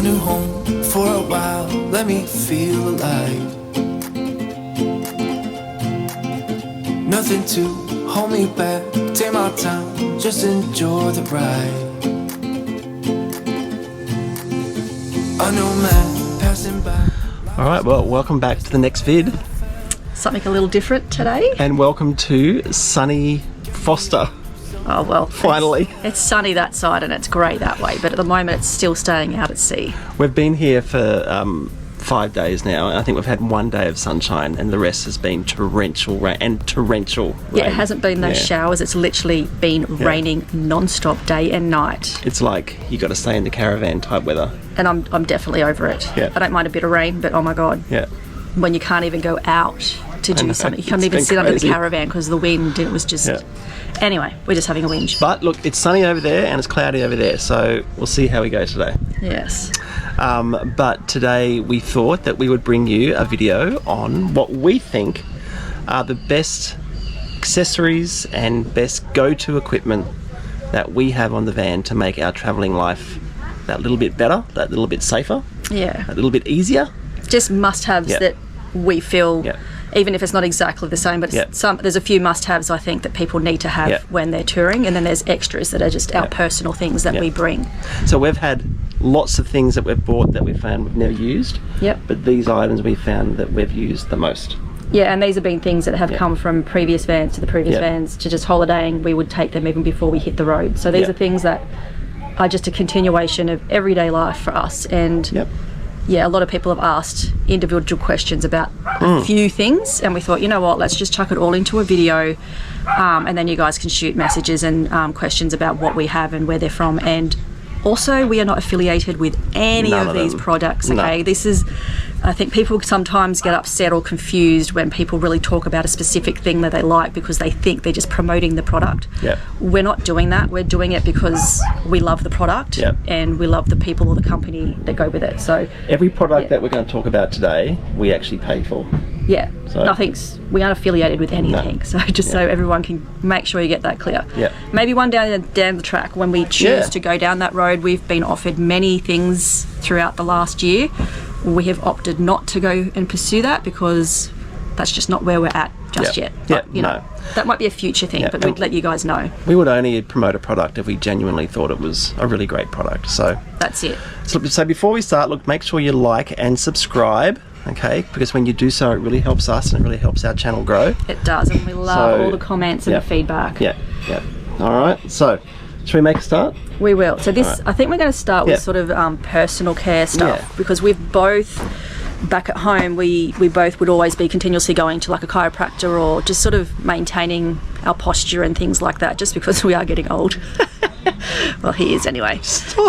a new home for a while, let me feel alive. Nothing to hold me back, take my time, just enjoy the ride. A new man passing by. Alright, well, welcome back to the next vid. Something a little different today. And welcome to sunny Foster. Oh, well. Finally. It's sunny that side and it's grey that way, but at the moment it's still staying out at sea. We've been here for 5 days now, and I think we've had 1 day of sunshine, and the rest has been torrential rain and torrential rain. Yeah, it hasn't been those showers. It's literally been raining non-stop day and night. It's like you got to stay in the caravan type weather. And I'm definitely over it. Yeah. I don't mind a bit of rain, but oh my God. Yeah. When you can't even go out to do something. You can't even sit under the caravan because of the wind. It was just... Yeah. Anyway, we're just having a whinge. But look, it's sunny over there and it's cloudy over there, so we'll see how we go today. Yes. But today we thought that we would bring you a video on what we think are the best accessories and best go-to equipment that we have on the van to make our travelling life that little bit better, that little bit safer, Yeah. a little bit easier. Just must-haves that we feel... Yeah. Even if it's not exactly the same, but there's a few must-haves I think that people need to have when they're touring, and then there's extras that are just our personal things that we bring. So we've had lots of things that we've bought that we found we've never used, but these items we found that we've used the most. Yeah, and these have been things that have come from previous vans to the previous vans to just holidaying. We would take them even before we hit the road. So these are things that are just a continuation of everyday life for us, and yeah, a lot of people have asked individual questions about a few things, and we thought, you know what, let's just chuck it all into a video, and then you guys can shoot messages and questions about what we have and where they're from. And also, we are not affiliated with any of these products, okay? No. This is, I think people sometimes get upset or confused when people really talk about a specific thing that they like because they think they're just promoting the product. We're not doing that. We're doing it because we love the product and we love the people or the company that go with it. So every product that we're going to talk about today, we actually pay for. Yeah, so we aren't affiliated with anything. So just so everyone can make sure you get that clear. Maybe one down the track when we choose to go down that road. We've been offered many things throughout the last year. We have opted not to go and pursue that because that's just not where we're at just yet. But, you know, that might be a future thing, but we'd let you guys know. We would only promote a product if we genuinely thought it was a really great product. So that's it. So before we start, look, make sure you like and subscribe. Okay, because when you do so, it really helps us and it really helps our channel grow. It does, and we love all the comments and the feedback. All right, so should we make a start? We will. So this, I think we're going to start with sort of personal care stuff because we've both, back at home, we both would always be continuously going to like a chiropractor or just sort of maintaining our posture and things like that, just because we are getting old. Well, he is anyway. So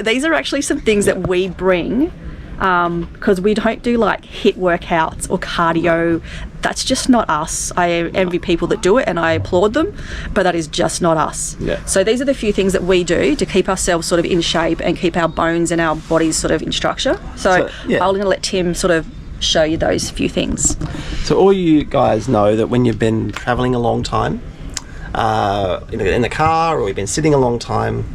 these are actually some things that we bring because we don't do like HIIT workouts or cardio. That's just not us. I envy people that do it and I applaud them, but that is just not us. So these are the few things that we do to keep ourselves sort of in shape and keep our bones and our bodies sort of in structure. So I'm going to let Tim sort of show you those few things. So all you guys know that when you've been traveling a long time, in the car, or you've been sitting a long time,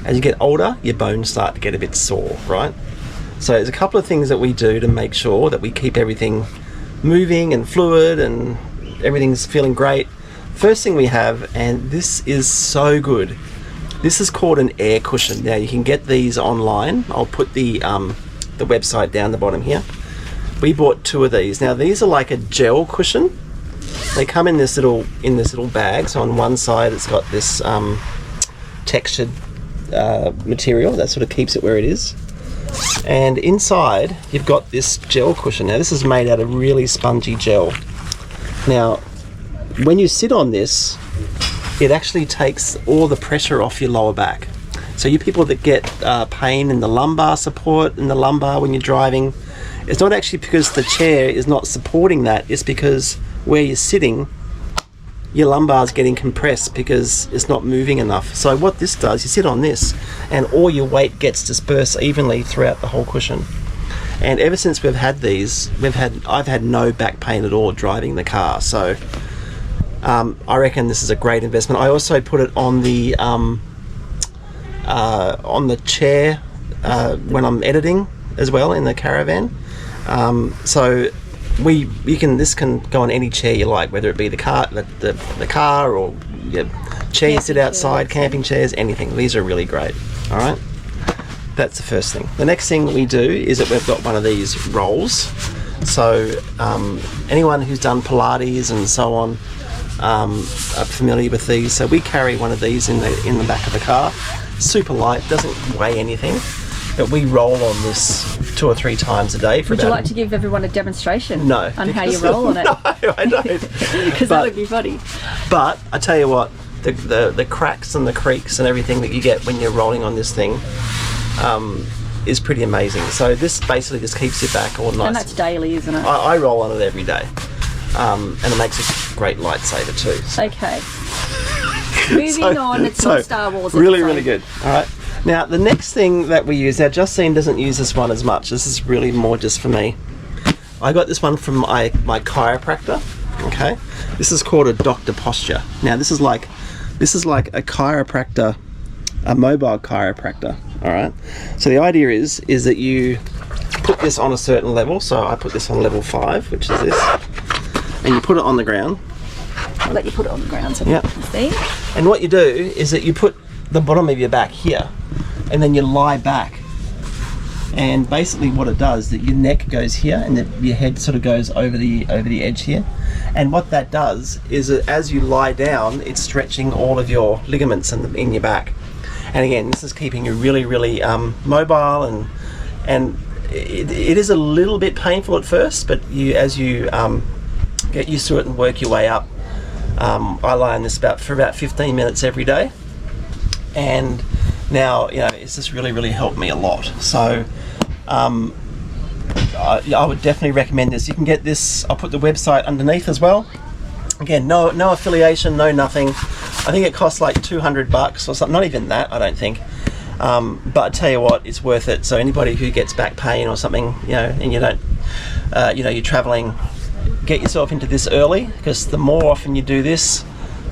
as you get older, your bones start to get a bit sore, right? So there's a couple of things that we do to make sure that we keep everything moving and fluid and everything's feeling great. First thing we have, and this is so good, this is called an air cushion. Now you can get these online. I'll put the website down the bottom here. We bought 2 of these. Now these are like a gel cushion. They come in this little bag. So on one side it's got this textured material that sort of keeps it where it is, and inside you've got this gel cushion. Now this is made out of really spongy gel. Now when you sit on this, it actually takes all the pressure off your lower back. So you people that get pain in the lumbar support, in the lumbar when you're driving, it's not actually because the chair is not supporting that, it's because where you're sitting, your lumbar's getting compressed because it's not moving enough. So what this does, you sit on this and all your weight gets dispersed evenly throughout the whole cushion. And ever since we've had these, I've had no back pain at all driving the car. So I reckon this is a great investment. I also put it on the on the chair when I'm editing as well in the caravan. So this can go on any chair you like, whether it be the car or chairs sit outside, camping chairs, anything. These are really great. All right, that's the first thing. The next thing we do is that we've got one of these rolls. So anyone who's done Pilates and so on are familiar with these. So we carry one of these in the back of the car. Super light, doesn't weigh anything, but we roll on this 2 or 3 times a day. Would you like to give everyone a demonstration? No, on how you roll on it? No, I don't. Because that would be funny. But I tell you what, the cracks and the creaks and everything that you get when you're rolling on this thing is pretty amazing. So this basically just keeps you back all night. And that's daily, isn't it? I roll on it every day, and it makes a great lightsaber too. So. Okay. Moving on, it's not Star Wars. Really good. All right. Now the next thing that we use, now Justine doesn't use this one as much. This is really more just for me. I got this one from my chiropractor. Okay. This is called a doctor posture. Now this is like a chiropractor, a mobile chiropractor. All right. So the idea is that you put this on a certain level. So I put this on level 5, which is this, and you put it on the ground. I'll let you put it on the ground so people can see. And what you do is that you put the bottom of your back here, and then you lie back. And basically what it does is that your neck goes here, and your head sort of goes over the edge here. And what that does is that as you lie down, it's stretching all of your ligaments in your back. And again, this is keeping you really, really mobile, and it is a little bit painful at first, but as you get used to it and work your way up. I lie on this for about 15 minutes every day, and now it's just really helped me a lot. So I would definitely recommend this. You can get this. I'll put the website underneath as well. Again, no affiliation, no nothing. I think it costs like $200 or something. Not even that, I don't think. But I tell you what, it's worth it. So anybody who gets back pain or something, and you don't, you're traveling. Get yourself into this early, because the more often you do this,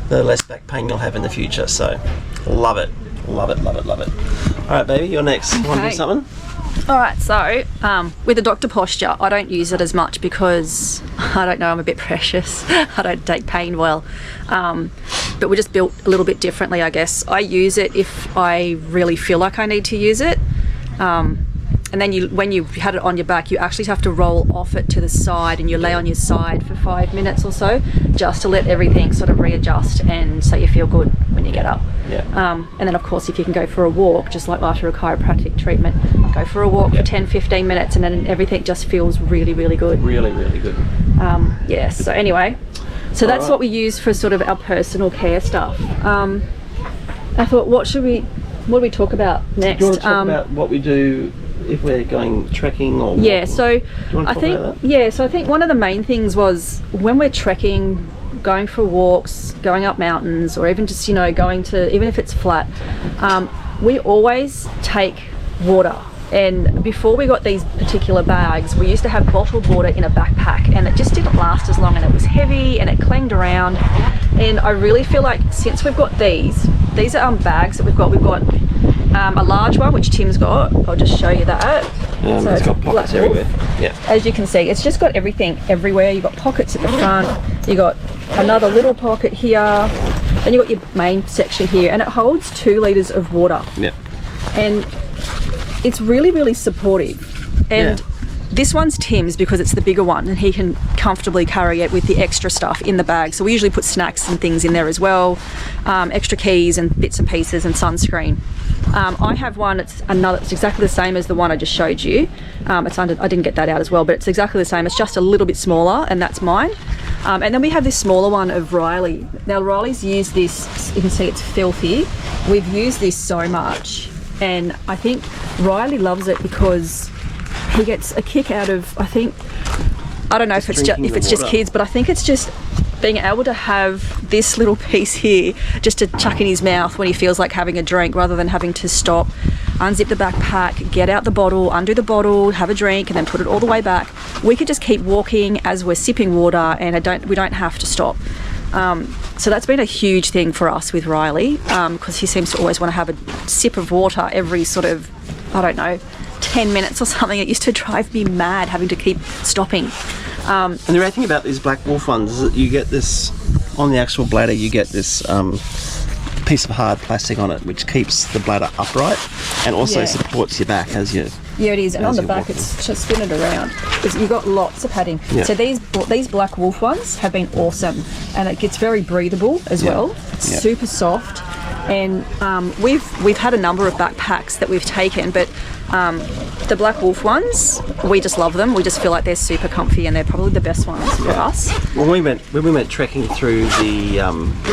the less back pain you'll have in the future. So love it. All right, baby, you're next. Okay. Want to do something? All right, so with the doctor posture, I don't use it as much because I don't know, I'm a bit precious. I don't take pain well, but we're just built a little bit differently, I guess. I use it if I really feel like I need to use it. And then when you had it on your back, you actually have to roll off it to the side, and you lay on your side for 5 minutes or so, just to let everything sort of readjust, and so you feel good when you get up. Yeah. And then of course, if you can go for a walk, just like after a chiropractic treatment, go for a walk for 10-15 minutes, and then everything just feels really good. Really good. Yes. So anyway, that's what we use for sort of our personal care stuff. I thought, what do we talk about next? Do you want to talk about what we do if we're going trekking or so I think one of the main things was when we're trekking, going for walks, going up mountains, or even just going to, even if it's flat, we always take water. And before we got these particular bags, we used to have bottled water in a backpack, and it just didn't last as long, and it was heavy and it clanged around. And I really feel like since we've got these are bags that we've got a large one which Tim's got. I'll just show you that. So it's got pockets everywhere. Yeah. As you can see, it's just got everything everywhere. You've got pockets at the front, you got another little pocket here, then you've got your main section here, and it holds 2 litres of water. Yeah. And it's really supportive. And this one's Tim's because it's the bigger one, and he can comfortably carry it with the extra stuff in the bag. So we usually put snacks and things in there as well, extra keys and bits and pieces and sunscreen. I have one, it's exactly the same as the one I just showed you. I didn't get that out as well, but it's exactly the same. It's just a little bit smaller, and that's mine. And then we have this smaller one of Riley. Now Riley's used this, you can see it's filthy. We've used this so much, and I think Riley loves it because he gets a kick out of, I don't know if it's just kids, but I think it's just being able to have this little piece here just to chuck in his mouth when he feels like having a drink, rather than having to stop, unzip the backpack, get out the bottle, undo the bottle, have a drink, and then put it all the way back. We could just keep walking as we're sipping water, and we don't have to stop. So that's been a huge thing for us with Riley, because he seems to always want to have a sip of water every sort of, I don't know, 10 minutes or something. It used to drive me mad having to keep stopping. And the great thing about these black wolf ones is that you get this, on the actual bladder, you get this piece of hard plastic on it, which keeps the bladder upright and also supports your back as you... Yeah, it is. And on the back, it's just spin it around. You've got lots of padding. Yeah. So these black wolf ones have been awesome, and it gets very breathable as well. It's super soft. And we've had a number of backpacks that we've taken, but the black wolf ones, we just love them. We just feel like they're super comfy, and they're probably the best ones for us. When we went trekking through the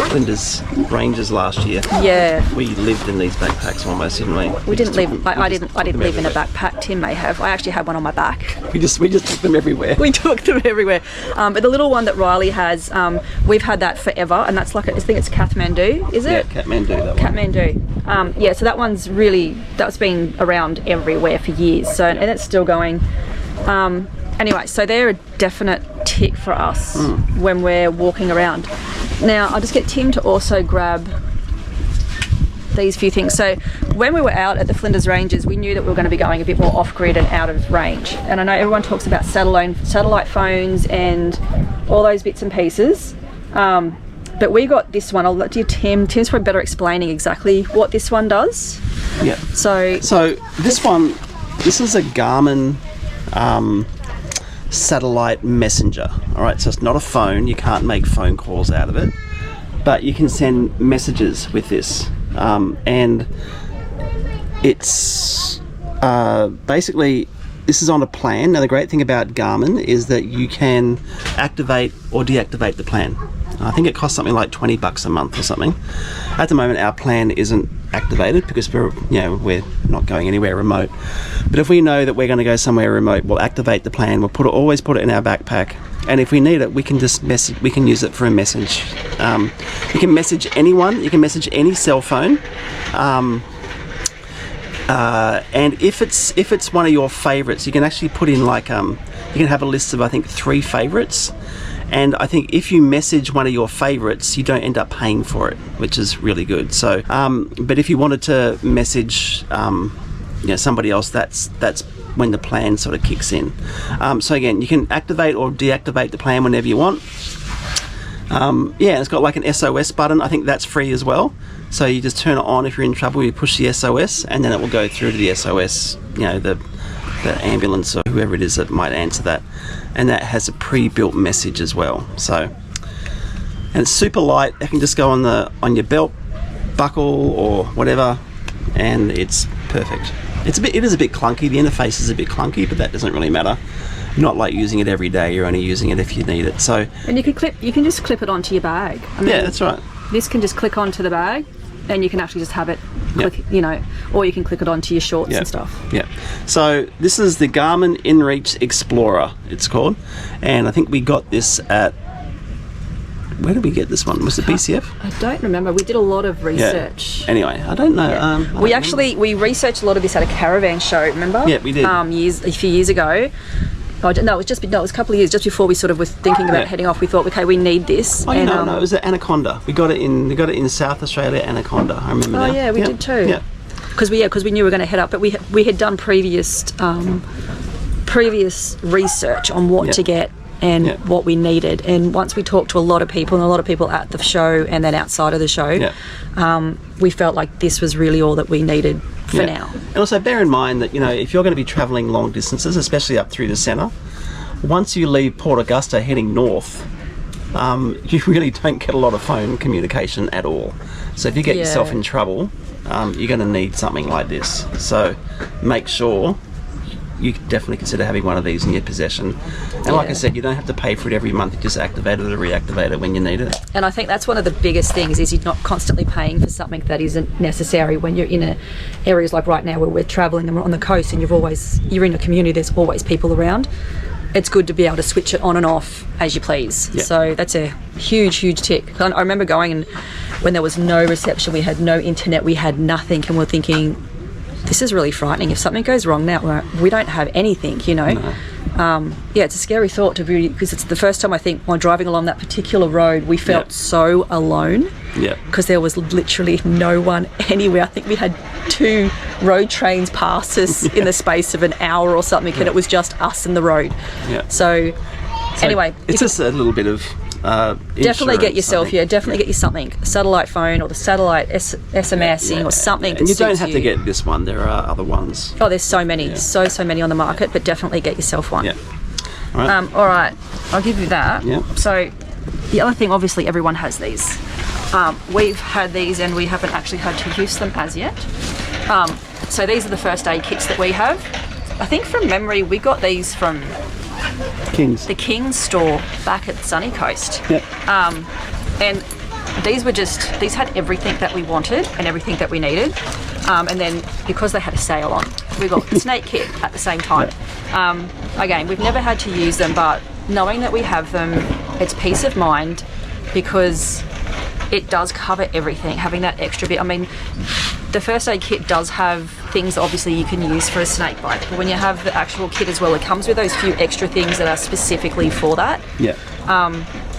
Flinders Ranges last year, we lived in these backpacks almost, didn't we? We didn't live. I didn't live in a backpack. Tim may have. I actually had one on my back. We just took them everywhere. We took them everywhere. But the little one that Riley has, we've had that forever, and that's like I think it's Kathmandu, is it? Yeah, Kathmandu. That one. Kathmandu. So that one's that's been around everywhere for years. So and it's still going. Anyway, so they're a definite tick for us when we're walking around. Now I'll just get Tim to also grab these few things. So when we were out at the Flinders Ranges, we knew that we were going to be going a bit more off-grid and out of range. And I know everyone talks about satellite phones and all those bits and pieces. But we got this one. I'll let you, Tim. Tim's probably better explaining exactly what this one does. Yeah. So this one, this is a Garmin satellite messenger. All right. So it's not a phone. You can't make phone calls out of it, but you can send messages with this. And it's basically, this is on a plan. Now the great thing about Garmin is that you can activate or deactivate the plan. I think it costs something like $20 a month or something. At the moment our plan isn't activated because we're not going anywhere remote. But if we know that we're going to go somewhere remote, we'll activate the plan. We'll always put it in our backpack, and if we need it, we can just we can use it for a message. You can message anyone. You can message any cell phone. And if it's one of your favorites, you can actually put in you can have a list of I think 3 favorites. And I think if you message one of your favorites, you don't end up paying for it, which is really good. So, but if you wanted to message, somebody else, that's when the plan sort of kicks in. So again, you can activate or deactivate the plan whenever you want. It's got like an SOS button. I think that's free as well. So you just turn it on if you're in trouble. You push the SOS, and then it will go through to the SOS. The ambulance or whoever it is that might answer that. And that has a pre-built message as well. So, and it's super light. It can just go on your belt buckle or whatever, and it's perfect. It is a bit clunky. The interface is a bit clunky, but that doesn't really matter. You're not like using it every day. You're only using it if you need it. So, and you can just clip it onto your bag. That's right. This can just click onto the bag, and you can actually just have it click, or you can click it onto your shorts and stuff. Yeah. So this is the Garmin InReach Explorer, it's called. And I think we got this at, where did we get this one? Was it BCF? I don't remember. We did a lot of research. Yeah. Anyway, I don't know. Yeah. We researched a lot of this at a caravan show, remember? Yeah, we did. A few years ago. It was a couple of years just before we sort of were thinking about heading off. We thought, okay, we need this. No, it was at Anaconda. We got it in South Australia, Anaconda. I remember. Oh yeah, we did too. Yeah, because we knew we were going to head up, but we had done previous research on what to get and what we needed. And once we talked to a lot of people at the show and then outside of the show, we felt like this was really all that we needed for now. And also bear in mind that if you're going to be travelling long distances, especially up through the centre, once you leave Port Augusta heading north, you really don't get a lot of phone communication at all. So if you get yourself in trouble, you're going to need something like this. So make sure you definitely consider having one of these in your possession. And like I said, you don't have to pay for it every month. You just activate it or reactivate it when you need it. And I think that's one of the biggest things, is you're not constantly paying for something that isn't necessary when you're in areas like right now where we're travelling and we're on the coast and you're in a community, there's always people around. It's good to be able to switch it on and off as you please. Yep. So that's a huge tick. I remember going, and when there was no reception, we had no internet, we had nothing, and we're thinking, this is really frightening. If something goes wrong now, we don't have anything, you know. No. Yeah, it's a scary thought to be, because it's the first time I think while driving along that particular road we felt so alone. Yeah. Because there was literally no one anywhere. I think we had 2 road trains pass us in the space of an hour or something, and it was just us and the road. Yeah. So anyway, it's just a little bit of definitely get yourself, get you something, a satellite phone or the satellite SMSing or something. And you don't have to get this one. There are other ones. Oh, there's so many, so many on the market, but definitely get yourself one. Yeah. All right. All right, I'll give you that. Yeah. So the other thing, obviously, everyone has these. We've had these, and we haven't actually had to use them as yet. So these are the first aid kits that we have. I think from memory, we got these from Kings. the King's store back at Sunny Coast. Yep. And these had everything that we wanted and everything that we needed. And then because they had a sale on, we got the snake kit at the same time. Again, we've never had to use them, but knowing that we have them, it's peace of mind, because it does cover everything, having that extra bit. I mean, the first aid kit does have things obviously you can use for a snake bite, but when you have the actual kit as well, it comes with those few extra things that are specifically for that. Yeah.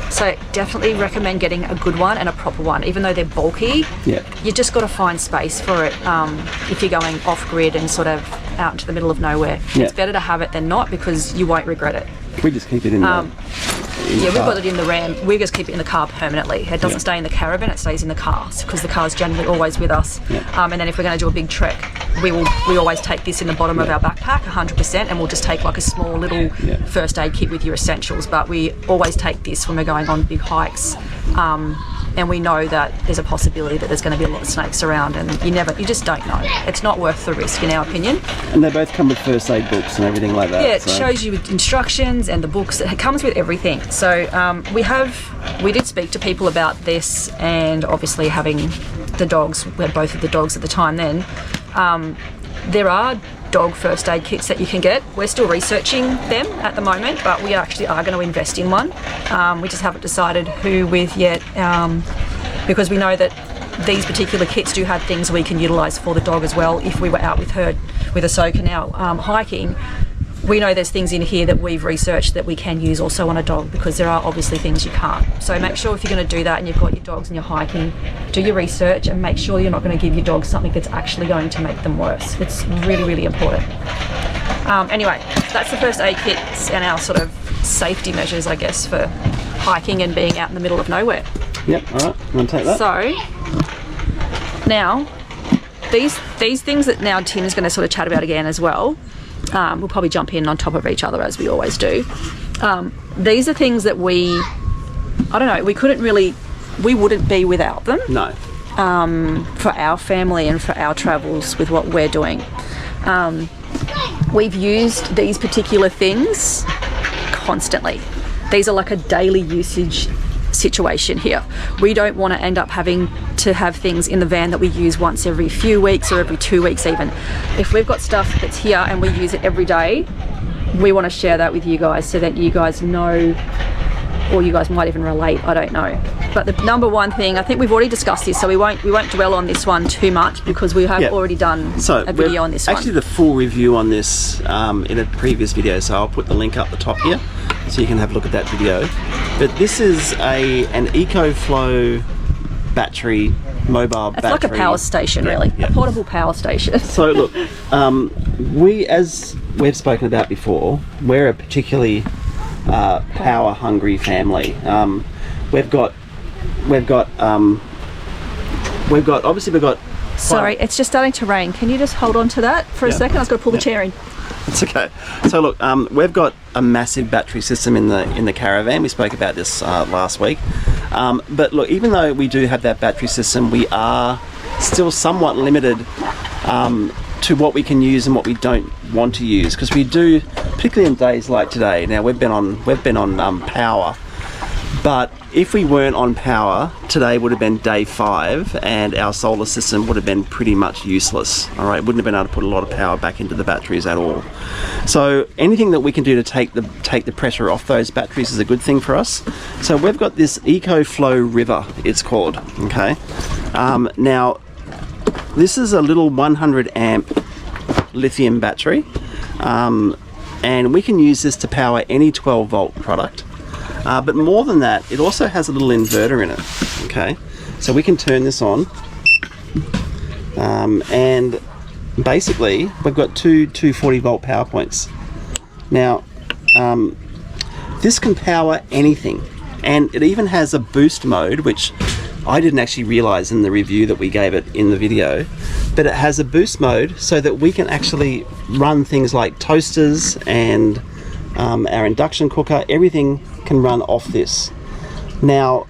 So definitely recommend getting a good one and a proper one. Even though they're bulky, you just got to find space for it if you're going off grid and sort of out into the middle of nowhere. It's better to have it than not, because you won't regret it. We just keep it in the we've got it in the Ram. We just keep it in the car permanently. It doesn't stay in the caravan, it stays in the car, because the car's generally always with us. And then if we're going to do a big trek, we always take this in the bottom of our backpack 100%, and we'll just take like a small little first aid kit with your essentials. But we always take this when we're going on big hikes. And we know that there's a possibility that there's going to be a lot of snakes around, and you just don't know. It's not worth the risk, in our opinion. And they both come with first aid books and everything like that. Yeah, it shows you instructions and the books. It comes with everything. So we did speak to people about this, and obviously having the dogs, we had both of the dogs at the time then. There are dog first aid kits that you can get. We're still researching them at the moment, but we actually are going to invest in one. We just haven't decided who with yet, because we know that these particular kits do have things we can utilise for the dog as well. If we were out with Ahsoka now hiking, we know there's things in here that we've researched that we can use also on a dog, because there are obviously things you can't. So make sure if you're going to do that and you've got your dogs and you're hiking, do your research and make sure you're not going to give your dogs something that's actually going to make them worse. It's really, really important. Anyway, that's the first aid kits and our sort of safety measures, I guess, for hiking and being out in the middle of nowhere. Yep, all right, you want to take that? So, now, these things that now Tim's going to sort of chat about again as well, we'll probably jump in on top of each other as we always do. These are things that we wouldn't be without them. No. For our family and for our travels with what we're doing. We've used these particular things constantly. These are like a daily usage situation here. We don't want to end up having to have things in the van that we use once every few weeks or every 2 weeks even. If we've got stuff that's here and we use it every day, we want to share that with you guys so that you guys know, or you guys might even relate, I don't know. But the number one thing, I think we've already discussed this, so we won't dwell on this one too much, because we have already done a video on this one. Actually, the full review on this in a previous video, so I'll put the link up the top here so you can have a look at that video. But this is an EcoFlow battery, mobile battery. It's like a power station, really. A portable power station. So look, as we've spoken about before, we're a particularly power hungry family. We've got Sorry, it's just starting to rain. Can you just hold on to that for a second? I was going to pull the chair in. It's okay. So look, we've got a massive battery system in the caravan. We spoke about this last week. But look, even though we do have that battery system, we are still somewhat limited to what we can use and what we don't want to use, because we do, particularly on days like today. Now we've been on power, but if we weren't on power, today would have been day 5 and our solar system would have been pretty much useless. All right, wouldn't have been able to put a lot of power back into the batteries at all. So anything that we can do to take the pressure off those batteries is a good thing for us. So we've got this EcoFlow River, it's called. Okay, now this is a little 100 amp lithium battery, and we can use this to power any 12-volt product. But more than that, it also has a little inverter in it. Okay, so we can turn this on, and basically we've got two 240-volt power points. Now, this can power anything, and it even has a boost mode, which I didn't actually realize in the review that we gave it in the video, but it has a boost mode so that we can actually run things like toasters and our induction cooker. Everything can run off this. Now,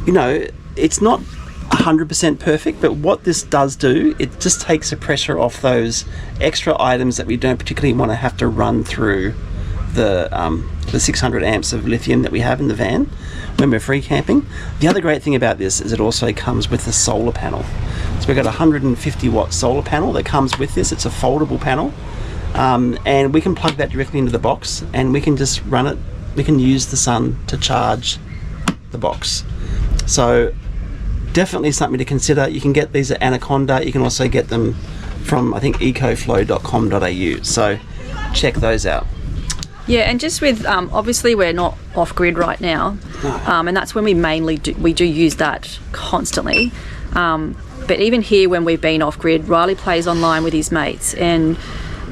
you know, it's not 100% perfect, but what this does do, it just takes the pressure off those extra items that we don't particularly want to have to run through the 600 amps of lithium that we have in the van when we're free camping. The other great thing about this is it also comes with a solar panel. So we've got a 150 watt solar panel that comes with this. It's a foldable panel, and we can plug that directly into the box, and we can just run it. We can use the sun to charge the box. So definitely something to consider. You can get these at Anaconda. You can also get them from, I think, ecoflow.com.au. So check those out. Yeah, and just with, obviously we're not off-grid right now, and that's when we mainly do use that constantly. But even here when we've been off-grid, Riley plays online with his mates, and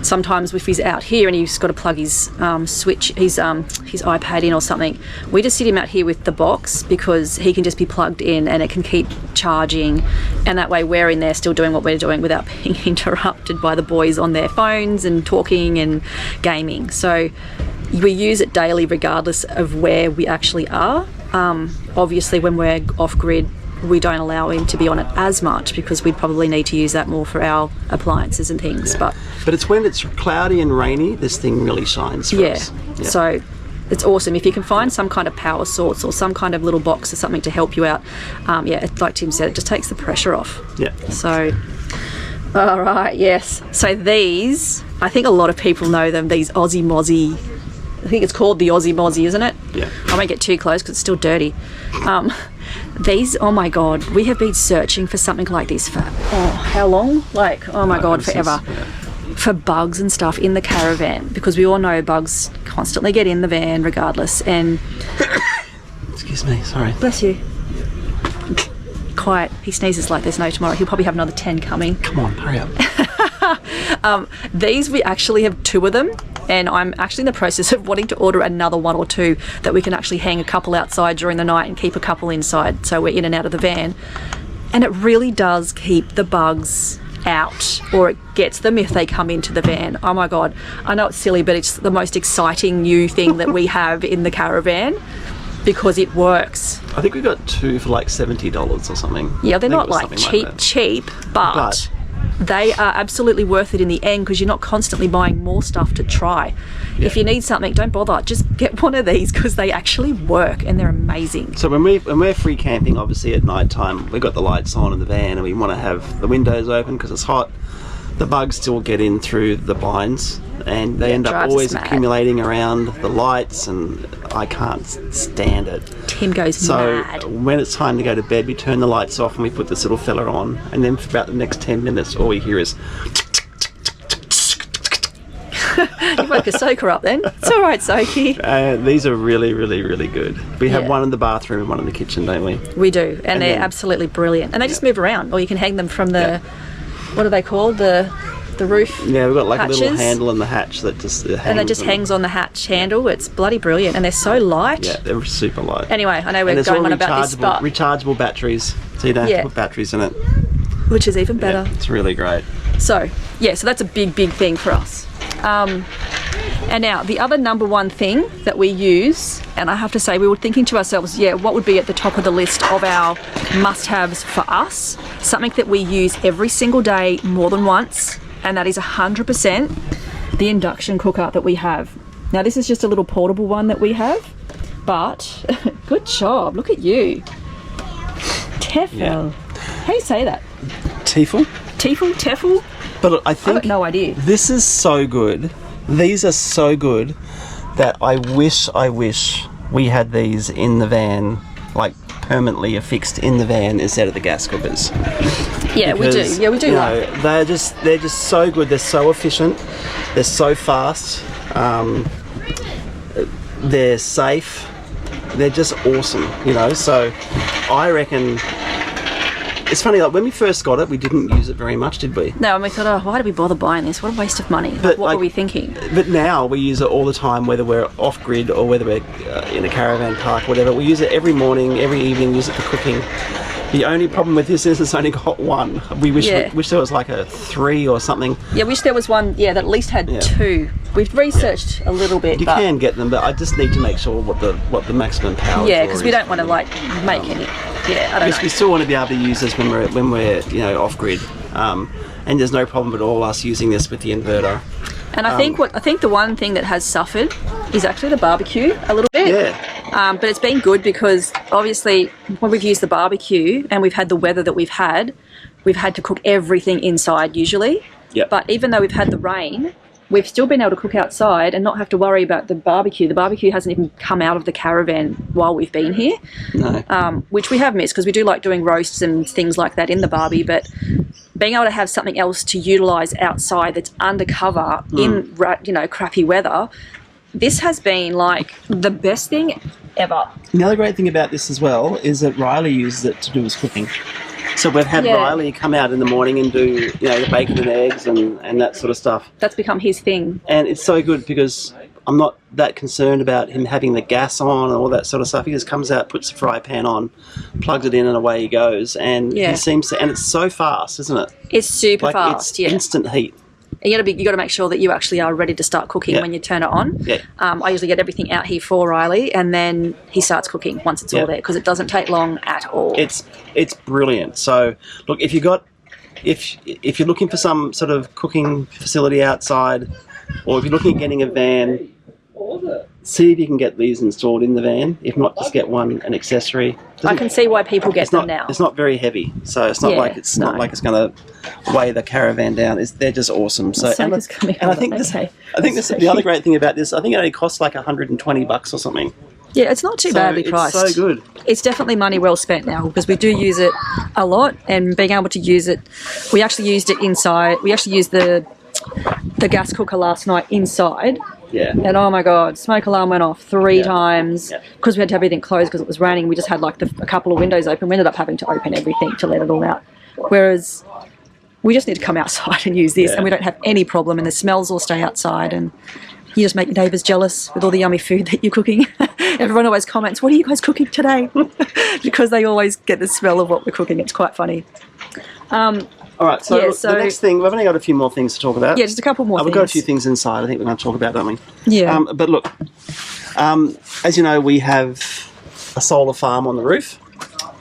sometimes if he's out here and he's got to plug his switch, his iPad in or something, we just sit him out here with the box because he can just be plugged in and it can keep charging, and that way we're in there still doing what we're doing without being interrupted by the boys on their phones and talking and gaming. So we use it daily regardless of where we actually are. Obviously when we're off-grid, we don't allow him to be on it as much because we'd probably need to use that more for our appliances and things. Yeah. But it's when it's cloudy and rainy, this thing really shines for us. Yeah, so it's awesome. If you can find some kind of power source or some kind of little box or something to help you out, like Tim said, it just takes the pressure off. Yeah. So, all right, yes. So these, I think a lot of people know them, these Aussie Mozzie. I think it's called the Aussie Mozzie, isn't it? Yeah. I won't get too close because it's still dirty. These, oh my God, we have been searching for something like this for, how long? Like, oh my God, forever. For bugs and stuff in the caravan, because we all know bugs constantly get in the van regardless. And excuse me, sorry. Bless you. Quiet. He sneezes like there's no tomorrow. He'll probably have another 10 coming. Come on, hurry up. These, we actually have 2 of them, and I'm actually in the process of wanting to order another 1 or 2 that we can actually hang a couple outside during the night and keep a couple inside, so we're in and out of the van. And it really does keep the bugs out, or it gets them if they come into the van. Oh my God, I know it's silly, but it's the most exciting new thing that we have in the caravan because it works. I think we got 2 for like $70 or something. Yeah, they're not like cheap, but they are absolutely worth it in the end because you're not constantly buying more stuff to try. Yeah. If you need something, don't bother. Just get one of these because they actually work and they're amazing. So when we're free camping, obviously at night time, we've got the lights on in the van and we want to have the windows open because it's hot. The bugs still get in through the blinds and they end up always accumulating around the lights, and I can't stand it. Tim goes mad. So when it's time to go to bed, we turn the lights off and we put this little fella on, and then for about the next 10 minutes all we hear is you woke a soaker up then. It's all right, Soaky. These are really, really, really good. We have one in the bathroom and one in the kitchen, don't we? We do, and they're absolutely brilliant. And they just move around, or you can hang them from the what are they called? The roof. Yeah, we've got like hatches. A little handle in the hatch that just hangs. And it just hangs on the hatch handle. It's bloody brilliant, and they're so light. Yeah, they're super light. Anyway, I know we're going on about this, but rechargeable batteries, so you don't have to put batteries in it. Which is even better. Yeah, it's really great. So that's a big thing for us. And now the other number one thing that we use, and I have to say we were thinking to ourselves, what would be at the top of the list of our must-haves for us, something that we use every single day more than once, and that is 100% the induction cooker that we have. Now this is just a little portable one that we have, but good job, look at you. Tefal. Yeah. How do you say that? Tefal? Tefal? But I think I've got no idea. This is so good. These are so good that I wish we had these in the van, like permanently affixed in the van instead of the gas cookers. Yeah, we do. Yeah, we do. You know, they're just so good. They're so efficient. They're so fast. They're safe. They're just awesome. You know, so I reckon. It's funny, like when we first got it, we didn't use it very much, did we? No, and we thought, oh, why did we bother buying this? What a waste of money. What were we thinking? But now we use it all the time, whether we're off-grid or whether we're in a caravan park, whatever. We use it every morning, every evening, use it for cooking. The only problem with this is it's only got one. We wish there was like a 3 or something. Yeah, wish there was one, that at least had 2. We've researched a little bit. You can get them, but I just need to make sure what the maximum power is. Yeah, because we don't want to like make any. Yeah, I don't know. We still want to be able to use this when we're off grid, and there's no problem at all us using this with the inverter. And I think the one thing that has suffered is actually the barbecue a little bit. Yeah. But it's been good because obviously when we've used the barbecue and we've had the weather that we've had to cook everything inside usually. Yep. But even though we've had the rain, we've still been able to cook outside and not have to worry about the barbecue. The barbecue hasn't even come out of the caravan while we've been here. No. Which we have missed because we do like doing roasts and things like that in the barbie, but being able to have something else to utilise outside that's undercover in crappy weather, this has been like the best thing ever. The other great thing about this as well is that Riley uses it to do his cooking. So we've had Riley come out in the morning and do the bacon and eggs and that sort of stuff. That's become his thing. And it's so good because I'm not that concerned about him having the gas on and all that sort of stuff. He just comes out, puts the fry pan on, plugs it in, and away he goes. And he seems to, and it's so fast, isn't it? It's super fast. It's instant heat. You got to make sure that you actually are ready to start cooking when you turn it on. Yeah. I usually get everything out here for Riley, and then he starts cooking once it's all there because it doesn't take long at all. It's brilliant. So look, if you're looking for some sort of cooking facility outside, or if you're looking at getting a van, see if you can get these installed in the van. If not, just get an accessory. I can see why people get them now. It's not very heavy, so it's not like it's going to weigh the caravan down. They're just awesome. So I think the other great thing about this, I think it only costs like $120 or something. Yeah, it's not too badly priced. It's so good. It's definitely money well spent now because we do use it a lot, and being able to use it, we actually used it inside. We actually used the gas cooker last night inside. Yeah. And oh my God, smoke alarm went off 3 times because we had to have everything closed because it was raining. We just had like a couple of windows open. We ended up having to open everything to let it all out. Whereas we just need to come outside and use this and we don't have any problem, and the smells all stay outside, and you just make your neighbours jealous with all the yummy food that you're cooking. Everyone always comments, what are you guys cooking today? Because they always get the smell of what we're cooking. It's quite funny. All right, so the next thing, we've only got a few more things to talk about. Yeah, just a couple more things. We've got a few things inside I think we're going to talk about, don't we? Yeah. But look, as you know, we have a solar farm on the roof.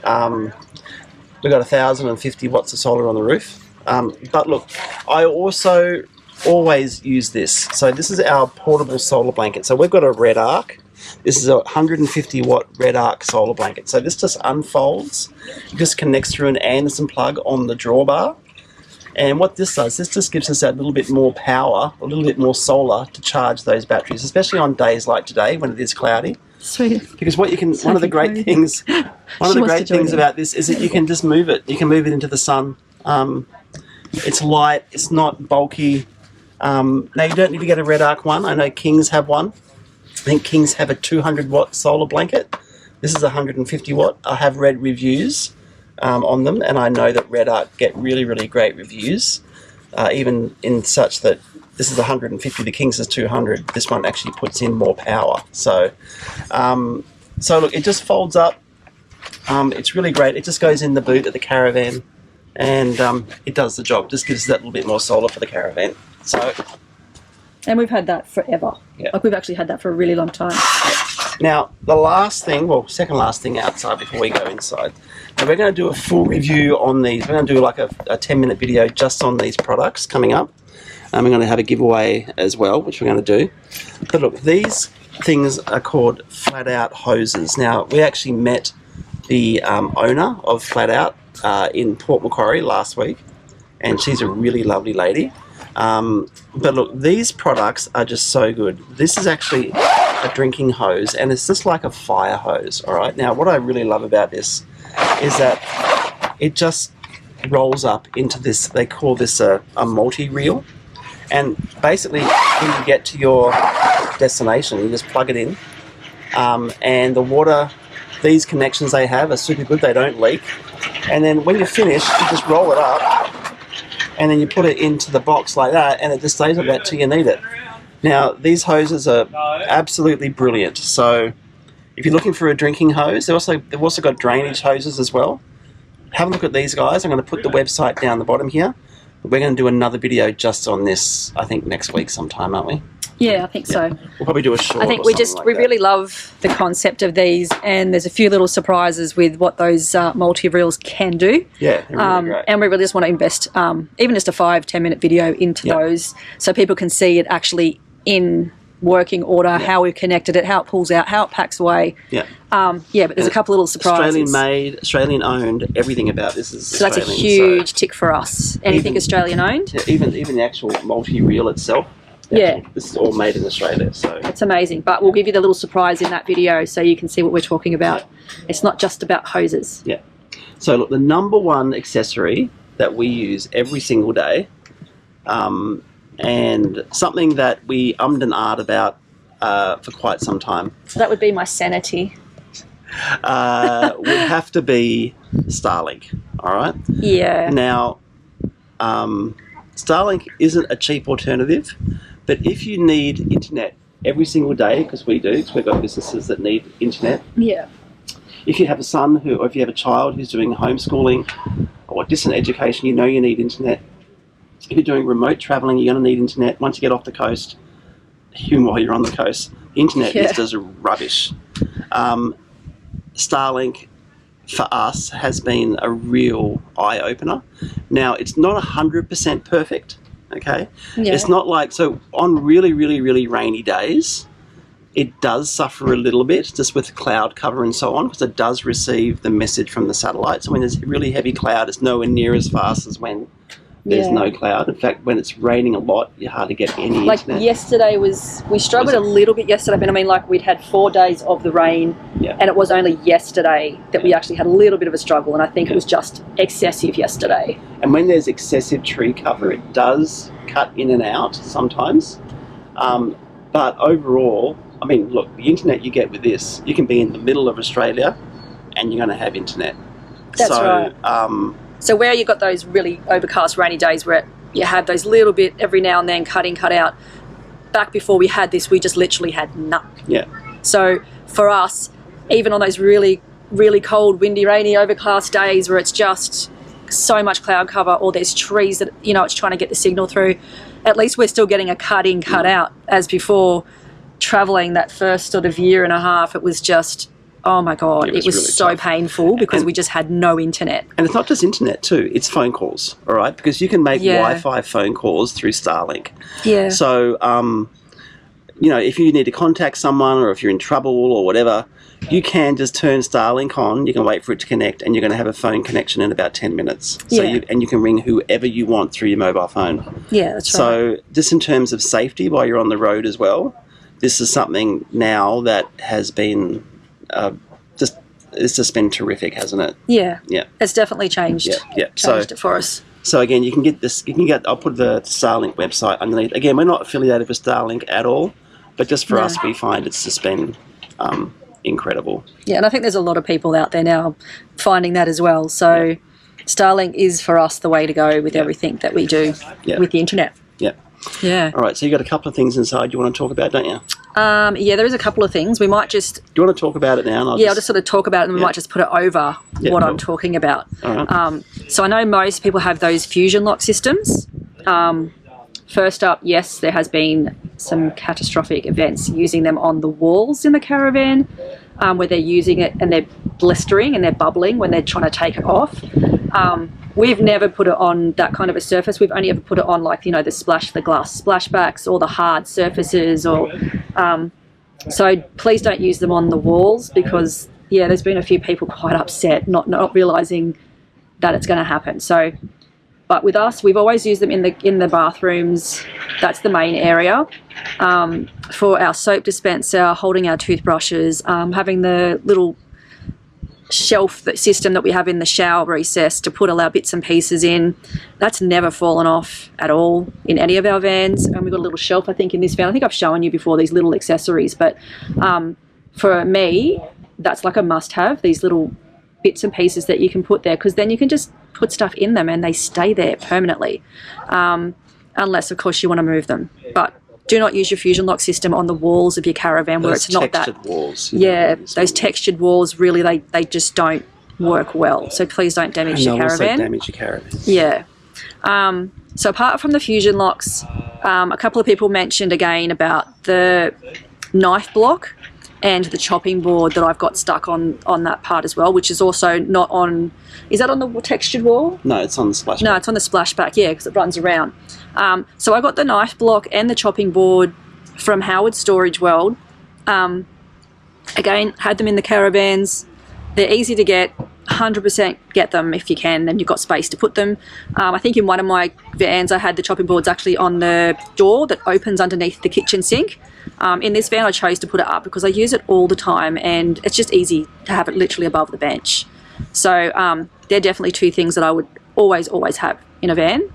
We've got 1,050 watts of solar on the roof. But look, I also always use this. So this is our portable solar blanket. So we've got a Redarc. This is a 150 watt Redarc solar blanket. So this just unfolds. It just connects through an Anderson plug on the drawbar. And what this does, this just gives us that little bit more power, a little bit more solar to charge those batteries, especially on days like today when it is cloudy. Sweet. Because one of the great things about this is that you can just move it. You can move it into the sun. It's light. It's not bulky. Now you don't need to get a Redarc one. I know Kings have one. I think Kings have a 200 watt solar blanket. This is 150 watt. I have read reviews on them, and I know that Redarc get really, really great reviews, even in such that this is 150, the Kings is 200. This one actually puts in more power. So look, it just folds up. It's really great. It just goes in the boot of the caravan, and it does the job. Just gives us that little bit more solar for the caravan. And we've had that forever. Yeah. Like we've actually had that for a really long time. Now, the last thing, second last thing outside before we go inside. So we're going to do a full review on these. We're going to do like a 10-minute video just on these products coming up. And we're going to have a giveaway as well, which we're going to do. But look, these things are called Flat Out hoses. Now, we actually met the owner of Flat Out in Port Macquarie last week, and she's a really lovely lady. But look, these products are just so good. This is actually a drinking hose, and it's just like a fire hose, all right? Now, what I really love about this is that it just rolls up into this, they call this a multi-reel. And basically, when you get to your destination, you just plug it in. And the water, these connections they have are super good, they don't leak. And then when you're finished, you just roll it up, and then you put it into the box like that, and it just stays like that till you need it. Now, these hoses are absolutely brilliant. So if you're looking for a drinking hose, they've also got drainage hoses as well. Have a look at these guys. I'm going to put the website down the bottom here. We're going to do another video just on this, I think, next week sometime, aren't we? Yeah, I think so. We'll probably do a short. I think we really love the concept of these, and there's a few little surprises with what those multi-reels can do. Yeah, they're really great. And we really just want to invest even just a 5-10 minute video into those, so people can see it actually in working order, how we've connected it, how it pulls out, how it packs away. Yeah. But there's a couple little surprises. Australian made, Australian owned. Everything about this is so Australian. That's a huge tick for us. Anything Australian owned. Yeah, even the actual multi-reel itself. This is all made in Australia, so it's amazing. But we'll give you the little surprise in that video so you can see what we're talking about. It's not just about hoses. Yeah. So look, the number one accessory that we use every single day, and something that we ummed and ahed about for quite some time. So that would be my sanity. Would have to be Starlink. All right. Yeah. Now, Starlink isn't a cheap alternative. But if you need internet every single day, because we do, because we've got businesses that need internet. Yeah. If you have a son or if you have a child who's doing homeschooling or distant education, you know you need internet. If you're doing remote traveling, you're going to need internet. Once you get off the coast, even while you're on the coast, internet is just rubbish. Starlink, for us, has been a real eye-opener. Now, it's not 100% perfect. Okay, it's not like, so on really, really, really rainy days, it does suffer a little bit just with cloud cover and so on, because it does receive the message from the satellite. So when there's really heavy cloud, it's nowhere near as fast as when there's no cloud. In fact, when it's raining a lot, you hardly get any internet. Yesterday we struggled a little bit yesterday, but I mean, like, we'd had 4 days of the rain, and it was only yesterday that we actually had a little bit of a struggle, and I think it was just excessive yesterday. And when there's excessive tree cover, it does cut in and out sometimes. But overall, I mean, look, the internet you get with this, you can be in the middle of Australia and you're going to have internet. That's right. So where you got those really overcast rainy days where you have those little bit every now and then cut in, cut out, back before we had this, we just literally had none. Yeah. So for us, even on those really, really cold, windy, rainy, overcast days where it's just so much cloud cover or there's trees that, you know, it's trying to get the signal through, at least we're still getting a cut in, cut out. As before, travelling that first sort of year and a half, it was just, oh my God, it was really so tough. Painful because we just had no internet. And it's not just internet too, it's phone calls, all right? Because you can make Wi-Fi phone calls through Starlink. Yeah. So, you know, if you need to contact someone or if you're in trouble or whatever, you can just turn Starlink on, you can wait for it to connect, and you're going to have a phone connection in about 10 minutes. So you can ring whoever you want through your mobile phone. Yeah, that's right. So just in terms of safety while you're on the road as well, this is something now that has been it's just been terrific, hasn't it? Yeah. Yeah. It's definitely changed. Yeah. Changed it for us. So again, you can get this. I'll put the Starlink website underneath. Again, we're not affiliated with Starlink at all, but just for us, we find it's just been incredible. Yeah, and I think there's a lot of people out there now finding that as well. So Starlink is for us the way to go with everything that we do with the internet. Yeah. Yeah. All right, so you got a couple of things inside you want to talk about, don't you? Yeah, there is a couple of things. We might just... Do you want to talk about it now? I'll just sort of talk about it, and we might just put it over what I'm talking about. All right. So I know most people have those fusion lock systems. First up, yes, there has been some catastrophic events using them on the walls in the caravan, where they're using it and they're blistering and they're bubbling when they're trying to take it off. We've never put it on that kind of a surface. We've only ever put it on, like, you know, the glass splashbacks or the hard surfaces. Or so please don't use them on the walls because, there's been a few people quite upset not realising that it's going to happen. So, but with us, we've always used them in the bathrooms. That's the main area. For our soap dispenser, holding our toothbrushes, having the little shelf system that we have in the shower recess to put all our bits and pieces in, that's never fallen off at all in any of our vans. And we've got a little shelf, I think, in this van. I think I've shown you before these little accessories, but for me, that's like a must-have, these little bits and pieces that you can put there, because then you can just put stuff in them and they stay there permanently, unless, of course, you want to move them. But do not use your fusion lock system on the walls of your caravan where it's not that. Walls. Yeah, those textured walls, really, they just don't work well. So please don't damage your caravan. Also damage your caravan. Yeah. So apart from the fusion locks, a couple of people mentioned again about the knife block and the chopping board that I've got stuck on that part as well, which is also not on. Is that on the textured wall? No, it's on the splashback. No, it's on the splashback, yeah, because it runs around. So I got the knife block and the chopping board from Howard Storage World. Again, had them in the caravans. They're easy to get. 100% get them if you can, and you've got space to put them. I think in one of my vans I had the chopping boards actually on the door that opens underneath the kitchen sink. In this van I chose to put it up because I use it all the time and it's just easy to have it literally above the bench. So they're definitely two things that I would always have in a van.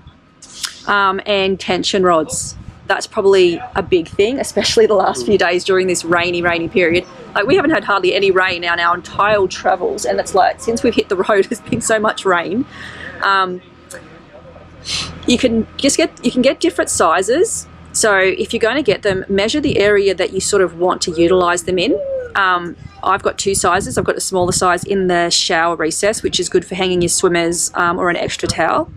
And tension rods. That's probably a big thing, especially the last few days during this rainy period. Like, we haven't had hardly any rain on our entire travels, and it's like, since we've hit the road, there's been so much rain. You can get different sizes. So if you're going to get them, measure the area that you sort of want to utilize them in. I've got two sizes. I've got a smaller size in the shower recess, which is good for hanging your swimmers or an extra towel.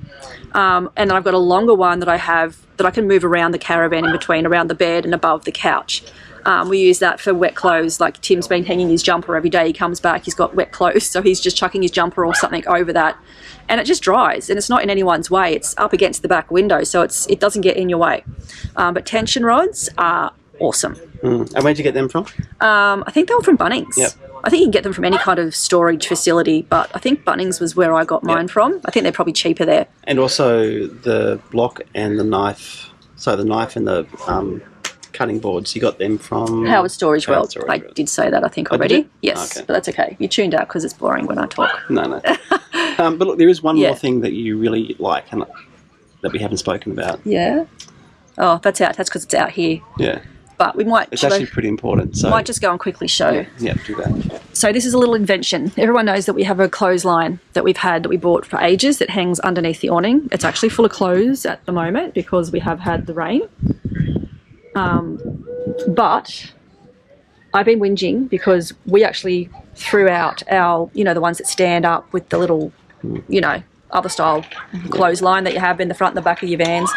And then I've got a longer one that I have that I can move around the caravan in between, around the bed and above the couch. We use that for wet clothes. Like, Tim's been hanging his jumper every day. He comes back, he's got wet clothes, so he's just chucking his jumper or something over that. And it just dries, and it's not in anyone's way. It's up against the back window, so it doesn't get in your way. But tension rods are awesome. And where'd you get them from? I think they were from Bunnings. Yep. I think you can get them from any kind of storage facility, but I think Bunnings was where I got mine from. I think they're probably cheaper there. And also the block and the knife. So the knife and the cutting boards, you got them from Howard Storage World. I did say that, I think, already. Yes. Okay. But that's okay. You tuned out because it's boring when I talk. No. But look, there is one more thing that you really like and that we haven't spoken about. Yeah. Oh, that's out. That's because it's out here. Yeah. But we might... It's actually pretty important. So might just go and quickly show. Yeah, do that. So this is a little invention. Everyone knows that we have a clothesline that we bought for ages that hangs underneath the awning. It's actually full of clothes at the moment because we have had the rain. But I've been whinging because we actually threw out our, the ones that stand up with the little, other style clothesline that you have in the front and the back of your vans.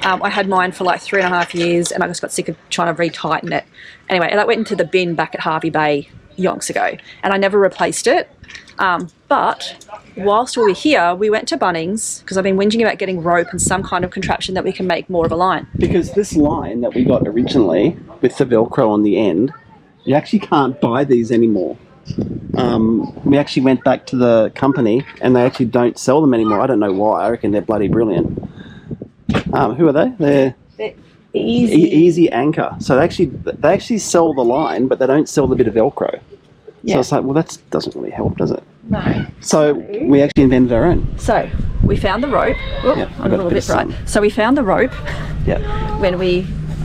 I had mine for like 3.5 years and I just got sick of trying to retighten it. Anyway, and that went into the bin back at Harvey Bay yonks ago and I never replaced it. But whilst we were here, we went to Bunnings because I've been whinging about getting rope and some kind of contraption that we can make more of a line. Because this line that we got originally with the Velcro on the end, you actually can't buy these anymore. We actually went back to the company and they actually don't sell them anymore. I don't know why. I reckon they're bloody brilliant. Who are they? They're Easy Anchor. So they actually sell the line, but they don't sell the bit of Velcro. Yeah. So it's like, well, that doesn't really help, does it? No. So we actually invented our own. So we found the rope. Oop, yep, I'm a little bit bright. So we found the rope. Yeah. When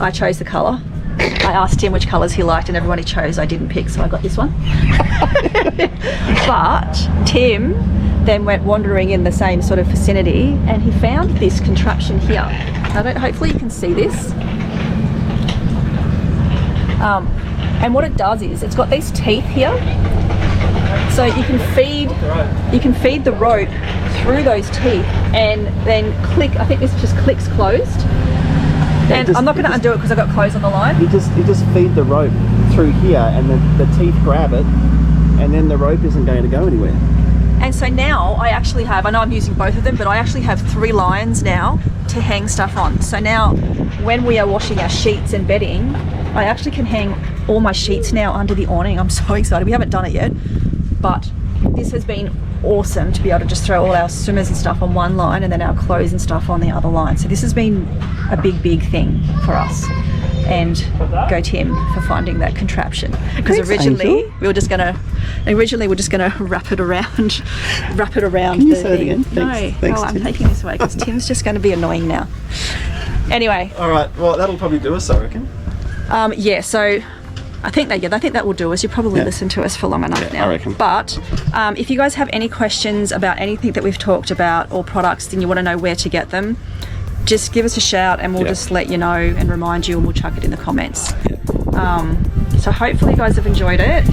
I chose the colour. I asked him which colours he liked and everyone he chose I didn't pick, so I got this one. But Tim then went wandering in the same sort of vicinity and he found this contraption here. Hopefully you can see this. And what it does is it's got these teeth here. So you can feed the rope through those teeth and then click. I think this just clicks closed. And I'm not going to undo it because I've got clothes on the line. You just feed the rope through here and then the teeth grab it and then the rope isn't going to go anywhere. And so now I actually have, I know I'm using both of them, but I actually have 3 lines now to hang stuff on. So now when we are washing our sheets and bedding, I actually can hang all my sheets now under the awning. I'm so excited. We haven't done it yet, but this has been awesome to be able to just throw all our swimmers and stuff on one line and then our clothes and stuff on the other line. So this has been a big thing for us. And go Tim for finding that contraption. Because originally we were just going to... Originally, we're just going to wrap it around. Can you say it again? Thanks, No, I'm Tim. taking this away because Tim's just going to be annoying now. Anyway. All right. Well, that'll probably do us, I reckon. Yeah. So. I think that will do us. You probably listened to us for long enough now. I reckon. But if you guys have any questions about anything that we've talked about or products, and you want to know where to get them, just give us a shout and we'll just let you know and remind you, and we'll chuck it in the comments. So hopefully you guys have enjoyed it.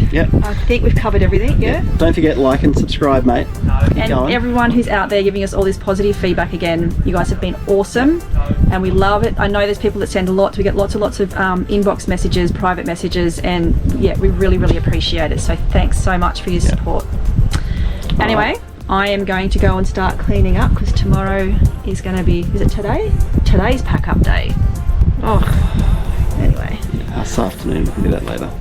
I think we've covered everything. Don't forget, like and subscribe, mate. And everyone who's out there giving us all this positive feedback again, you guys have been awesome and we love it. I know there's people that send we get lots of inbox messages, private messages, and we really appreciate it. So thanks so much for your support. Anyway, I am going to go and start cleaning up because tomorrow is going to be, is it today? Today's pack up day. Anyway. This afternoon, we can do that later.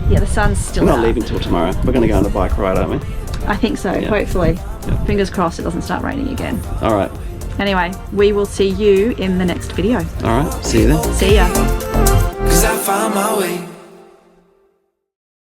Yeah, the sun's still We're out. not leaving till tomorrow. We're going to go on a bike ride, aren't we? I think so, hopefully. Fingers crossed it doesn't start raining again. All right. Anyway, we will see you in the next video. All right. See you then. See ya. 'Cause I found my way